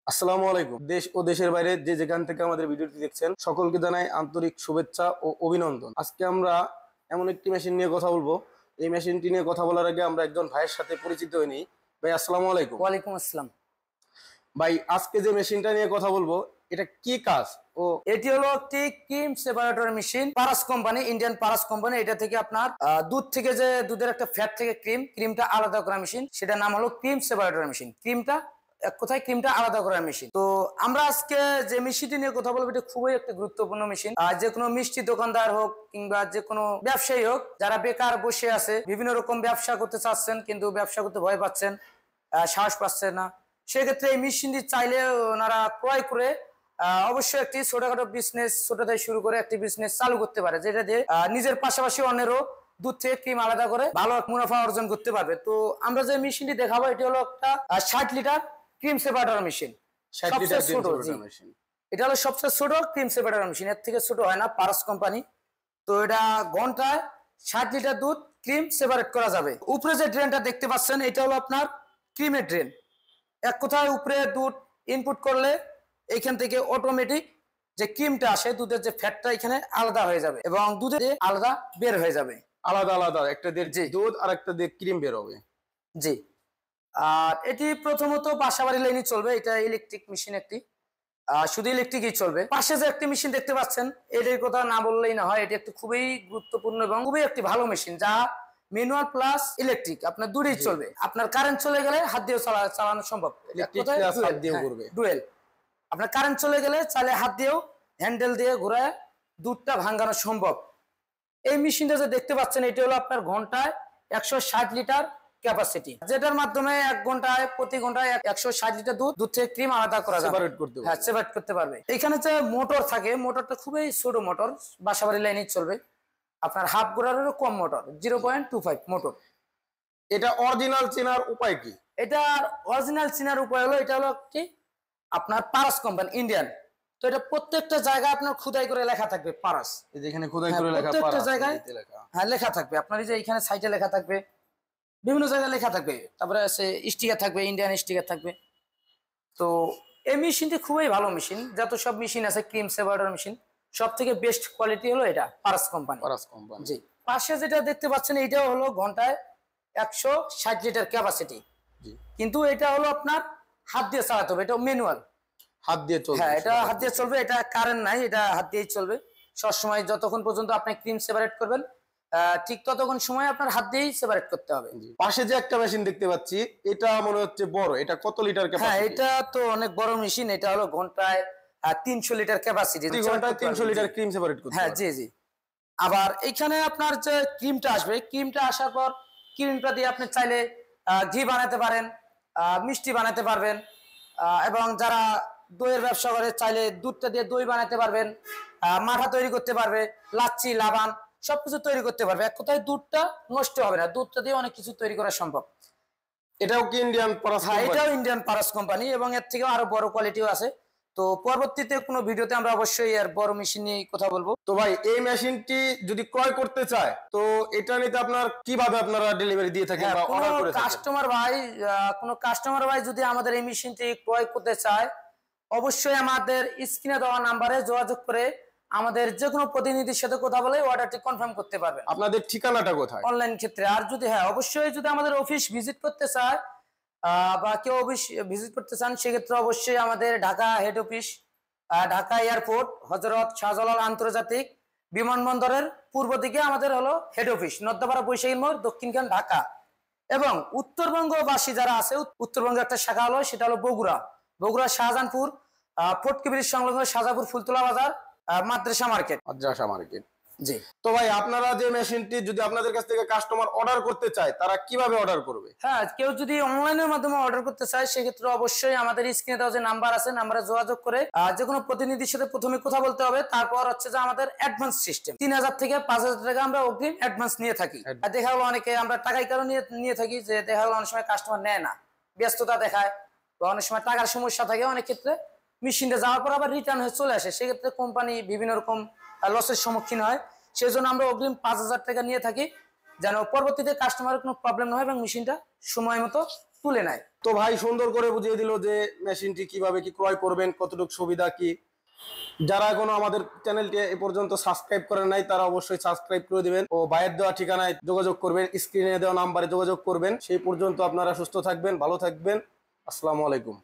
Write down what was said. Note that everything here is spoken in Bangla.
আসসালামু আলাইকুম। দেশ ও দেশের বাইরে যে যেখান থেকে আমাদের ভিডিওটি দেখছেন সকলকে জানাই আন্তরিক শুভেচ্ছা ও অভিনন্দন। আজকে আমরা এমন একটি মেশিন নিয়ে কথা বলবো। এই মেশিনটি নিয়ে কথা বলার আগে আমরা একজন ভাইয়ের সাথে পরিচিত হয়ে নিই। ভাই আসসালামু আলাইকুম। ওয়ালাইকুম আসসালাম। ভাই আজকে যে মেশিনটা নিয়ে কথা বলবো এটা কি কাজ? ও এটি হলো একটি cream separator machine, Paras company, Indian Paras company. এটা থেকে আপনার দুধ থেকে যে দুধের একটা ফ্যাট থেকে ক্রিমটা আলাদা করা মেশিন, সেটার নাম হলো ক্রিম সেপারেটর মেশিন। এক কথায় ক্রিমটা আলাদা করার মেশিন। তো আমরা আজকে যে মেশিনটি নিয়ে কথা বলবো এটা খুবই একটা গুরুত্বপূর্ণ মেশিন। আর যে কোনো মিষ্টি দোকানদার হোক কিংবা যে কোনো ব্যবসায়ী হোক, যারা বেকার বসে আছে, বিভিন্ন রকম ব্যবসা করতে চাচ্ছেন কিন্তু ব্যবসা করতে ভয় পাচ্ছেন, সাহস পাচ্ছেন না, সেক্ষেত্রে এই মেশিনটি চাইলে ওনারা ক্রয় করে অবশ্যই একটি ছোটখাটো বিজনেস, ছোট থেকে শুরু করে একটি বিজনেস চালু করতে পারে, যেটা দিয়ে নিজের পাশাপাশি অন্যেরও দুধ থেকে ক্রিম আলাদা করে ভালো মুনাফা অর্জন করতে পারবে। তো আমরা যে মেশিনটি দেখাবো এটি হলো একটা 60 litre cream separator machine. 60 litre cream separator machine. এটা হলো সবচেয়ে ছোট ক্রিম সেপারেটর মেশিন, এর থেকে ছোট হয় না, পারাস কোম্পানি। তো এটা ঘন্টায় 60 লিটার দুধ ক্রিম সেপারেট করা যাবে। উপরে যে ড্রেনটা দেখতে পাচ্ছেন এটা হলো আপনার ক্রিমের ড্রেন। এক কথায় উপরে দুধ ইনপুট করলে এইখান থেকে অটোমেটিক যে ক্রিমটা আসে, দুধের যে ফ্যাটটা এখানে আলাদা হয়ে যাবে এবং দুধের আলাদা বের হয়ে যাবে। আলাদা আলাদা একটা দিয়ে দুধ আর একটা দিয়ে ক্রিম বের হবে। জি। আর এটি প্রথমত বাসাবাড়ি লাইনে চলবে। এটা ইলেকট্রিক মেশিন একটি, শুধু ইলেকট্রিকই চলবে। পাশে যে একটি মেশিন দেখতে পাচ্ছেন এটির কথা না বললেই না হয়। এটি একটি খুবই গুরুত্বপূর্ণ এবং খুবই একটি ভালো মেশিন, যা ম্যানুয়াল প্লাস ইলেকট্রিক আপনার দুটোই চলবে। আপনার কারেন্ট চলে গেলে হাত দিয়ে চালানো সম্ভব। ডুয়েল। আপনার কারেন্ট চলে গেলে চাইলে হাত দিয়েও হ্যান্ডেল দিয়ে ঘুরায় দুধটা ভাঙানো সম্ভব। এই মেশিনটা যে দেখতে পাচ্ছেন এটি হলো আপনার ঘন্টায় 160 লিটার ক্যাপাসিটি, যেটার মাধ্যমে প্রতি ঘন্টায় 160 লিটার দুধ থেকে ক্রিম আলাদা করা যাবে, সেপারেট করতে পারবে। এখানে যে মোটর থাকে, মোটরটা খুবই ছোট মোটর, বাসাবাড়ি লাইনে চলবে। আপনার হাফ গোড়ারেরও কম মোটর, 0.25 মোটর। এটা অরিজিনাল চেনার উপায় কি? এটা অরিজিনাল চেনার উপায় হলো, এটা হলো কি আপনার পারাস কোম্পানি, ইন্ডিয়ান। তো এটা প্রত্যেকটা জায়গায় আপনার খোদাই করে লেখা থাকবে পারাস। যেখানে খোদাই করে লেখা প্রত্যেকটা জায়গায় হ্যাঁ লেখা থাকবে। আপনার এই যে এখানে সাইটে লেখা থাকবে, বিভিন্ন জায়গায় লেখা থাকবে, তারপরে স্টিকার থাকবে, ইন্ডিয়ান স্টিকার থাকবে। তো এই মেশিনটি খুবই ভালো মেশিন। যত সব মেশিন আছে ক্রিম সেপারেটর মেশিন, সব থেকে বেস্ট কোয়ালিটি হলো এটা পারাস কোম্পানি। জি। পাশে যেটা দেখতে পাচ্ছেন এটাও হলো ঘন্টায় 160 লিটার ক্যাপাসিটি, কিন্তু এটা হলো আপনার হাত দিয়ে চালাতে হবে। এটা ম্যানুয়াল, হাত দিয়ে চলবে। হ্যাঁ, এটা হাত দিয়ে চলবে। এটা কারেন্ট নাই, এটা হাত দিয়েই চলবে সবসময়। যতক্ষণ পর্যন্ত আপনি ক্রিম সেপারেট করবেন ঠিক ততক্ষণ সময় আপনার হাত দিয়েই সেপারেট করতে হবে। পাশে যে একটা মেশিন দেখতে পাচ্ছি এটা মনে হচ্ছে বড়। এটা কত লিটার ক্যাপাসিটি? হ্যাঁ, এটা তো অনেক বড় মেশিন। এটা হলো ঘন্টায় 300 লিটার ক্যাপাসিটি, ঘন্টায় 300 লিটার ক্রিম সেপারেট করতে। হ্যাঁ, জি জি। আবার এখানে আপনার যে ক্রিমটা আসবে, ক্রিমটা আসার পর ক্রিমটা দিয়ে আপনি চাইলে ঘি বানাতে পারেন, মিষ্টি বানাতে পারবেন, এবং যারা দইয়ের ব্যবসা করে চাইলে দুধটা দিয়ে দই বানাতে পারবেন, মাঠা তৈরি করতে পারবে, লাচ্ছি, লাবান সবকিছু তৈরি করতে পারবে। এক কথায় দুধটা নষ্ট হবে না, দুধটা দিয়ে অনেক কিছু তৈরি করা সম্ভব। এটাও কি ইন্ডিয়ান পারাস? হ্যাঁ, এটাও ইন্ডিয়ান পারাস কোম্পানি এবং এর থেকেও আরো বড় কোয়ালিটিও আছে। তো পরবর্তীতে কোনো ভিডিওতে আমরা অবশ্যই এর বড় মেশিন নিয়ে কথা বলবো। তো ভাই এই মেশিনটি যদি ক্রয় করতে চায় তো এটা নিতে আপনার কিভাবে আপনারা ডেলিভারি দিয়ে থাকেন বা অর্ডার করে থাকেন? কোনো কাস্টমার ভাই যদি আমাদের এই মেশিনটি ক্রয় করতে চায় অবশ্যই আমাদের স্ক্রিনে দেওয়া নাম্বারে যোগাযোগ করে আমাদের যে কোনো প্রতিনিধির সাথে কথা বলে অর্ডারটি কনফার্ম করতে পারবেন। আপনাদের ঠিকানাটা কোথায়? অনলাইন ক্ষেত্রে। আর যদি অবশ্যই যদি আমাদের অফিস ভিজিট করতে চায় বা কেউ অফিস ভিজিট করতে চান, সেক্ষেত্রে অবশ্যই আমাদের Dhaka head office, Dhaka airport, Hazrat Shahjalal আন্তর্জাতিক বিমানবন্দরের পূর্ব দিকে আমাদের হলো হেড অফিস, নদ্যাপাড়া বৈশাখী মোড়, দক্ষিণখান, ঢাকা। এবং উত্তরবঙ্গবাসী যারা আছে, উত্তরবঙ্গের একটা শাখা হলো, সেটা হলো বগুড়া শাহজাহানপুর, ফটকি ব্রিজ সংলগ্ন শাহজাহানপুর ফুলতলা বাজার, মাদ্রাসা মার্কেট। জি। তো ভাই আপনারা যে মেশিনটি যদি আপনাদের কাছ থেকে কাস্টমার অর্ডার করতে চায় তারা কিভাবে অর্ডার করবে? হ্যাঁ, কেউ যদি অনলাইনের মাধ্যমে অর্ডার করতে চায় সেক্ষেত্রে অবশ্যই আমাদের স্ক্রিনে দেওয়া যে নাম্বার আছে, নাম্বারে যোগাযোগ করে যে কোনো প্রতিনিধির সাথে প্রথমে কথা বলতে হবে। তারপর হচ্ছে যে আমাদের অ্যাডভান্স সিস্টেম 3000 থেকে 5000 টাকা আমরা অগ্রিম অ্যাডভান্স নিয়ে থাকি। আর দেখা হলো অনেকে আমরা টাকাই কারণে নিয়ে থাকি, যে দেখা হলো অনেক সময় কাস্টমার নেয় না, ব্যস্ততা দেখায় বা অনেক সময় টাকার সমস্যা থাকে। অনেক ক্ষেত্রে মেশিনটা যাওয়ার পর আবার রিটার্ন হয়ে চলে আসে, সেক্ষেত্রে কোম্পানি বিভিন্ন রকম লসের সম্মুখীন হয়। সেই জন্য আমরা অগ্রিম 5000 টাকা নিয়ে থাকি, যেন পরবর্তীতে কাস্টমারের কোনো প্রবলেম না হয় এবং মেশিনটা সময় মতো তুলে নেয়। তো ভাই সুন্দর করে বুঝিয়ে দিল যে মেশিনটি কিভাবে কি ক্রয় করবেন, কতটুকু সুবিধা কি। যারা এখনো আমাদের চ্যানেলটি এ পর্যন্ত সাবস্ক্রাইব করেন নাই তারা অবশ্যই সাবস্ক্রাইব করে দিবেন ও ভাইয়ের দেওয়া ঠিকানায় যোগাযোগ করবেন, স্ক্রিনে দেওয়া নাম্বারে যোগাযোগ করবেন। সেই পর্যন্ত আপনারা সুস্থ থাকবেন, ভালো থাকবেন। আসসালামু আলাইকুম।